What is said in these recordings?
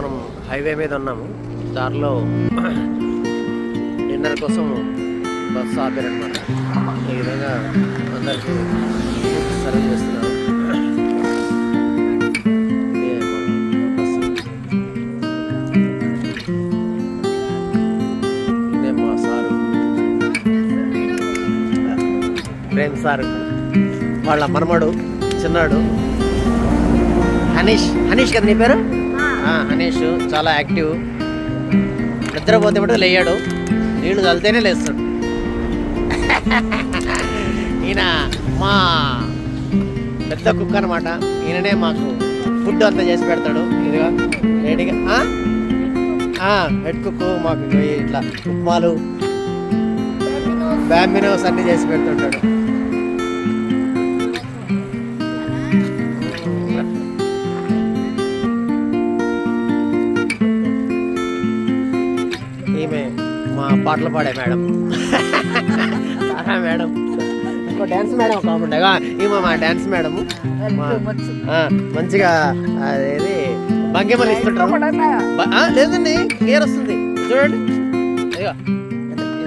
మనం హైవే మీద ఉన్నాము. దారిలో డిన్నర్ కోసం బస్సు ఆపారనమాట. ఈ విధంగా అందరికీ సర్వ్ చేస్తున్నారు. ఇదే మా సారు ప్రేమ్ సార్, వాళ్ళ మనమడు చిన్నాడు హనీష్. హనీష్ కదా నీ పేరు? హనీష్ చాలా యాక్టివ్. నిద్రపోతే మటు లేయాడు, నీళ్లు చల్లితేనే లేస్తాడు. ఈయన మా పెద్ద కుక్ అనమాట. ఈయననే మాకు ఫుడ్ అంతా చేసి పెడతాడు. ఇదిగా రెడీగా హెడ్ కుక్. మాకు ఇట్లా ఉప్మాలు, బ్యాంబినోస్ అన్నీ చేసి పెడుతుంటాడు. ఈమె మా పాటలు పాడే మేడం, మేడం. ఇంకో డ్యాన్స్ మేడం ఒక ఉండగా, ఈమె మా డ్యాన్స్ మేడం. మంచిగా అదేది భంగిమలు ఇస్తుంటారు. లేదండి, క్లియర్ వస్తుంది చూడండి. అయ్యో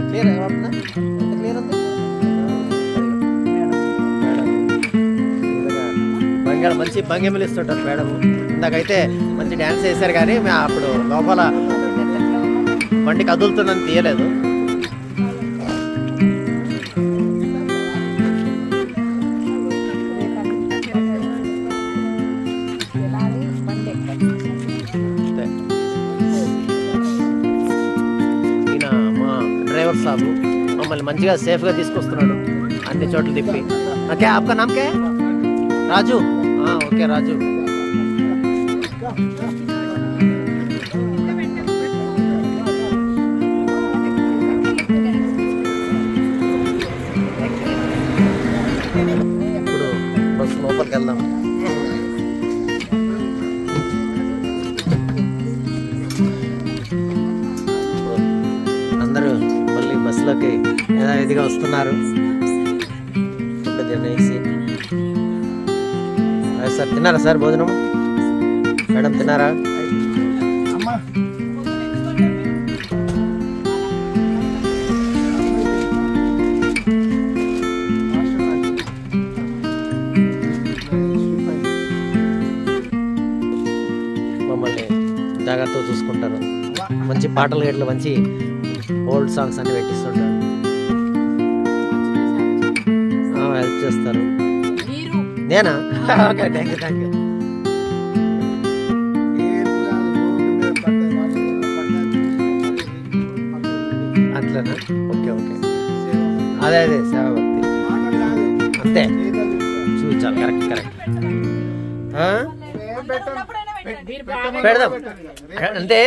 క్లియర్ ఏమవుతుందా? ఎంత క్లియర్ ఉంది మేడం. మంచి భంగిమలు ఇస్తుంటారు మేడం. ఇందాకైతే మంచి డ్యాన్స్ చేశారు, కానీ అప్పుడు లోపల బండి కదులుతుందని తీయలేదు. ఈయన మా డ్రైవర్ సాబు మమ్మల్ని మంచిగా సేఫ్గా తీసుకొస్తున్నాడు అన్ని చోట్ల తిప్పి. ఓకే, ఆప్కా నామ్ కే? రాజు. ఓకే రాజు. ఇప్పుడు బస్ లోపలికి వెళ్దాం. అందరూ మళ్ళీ బస్సులోకి యథావిధిగా వస్తున్నారు. ఫుడ్ తినేసి. సార్ తిన్నారా సార్ భోజనం? మేడం తిన్నారా? మమ్మల్ని జాగ్రత్తగా చూసుకుంటారు. మంచి పాటలు గేట్లు, మంచి ఓల్డ్ సాంగ్స్ అన్ని పెట్టిస్తుంటారు. హెల్ప్ చేస్తారు. నేనా? Okay, thank you, thank you. అట్లనా? ఓకే ఓకే, అదే అదే సేవ భక్తి అంతే. చూచాలి, కరెక్ట్ కరెక్ట్. పెడదాం అంటే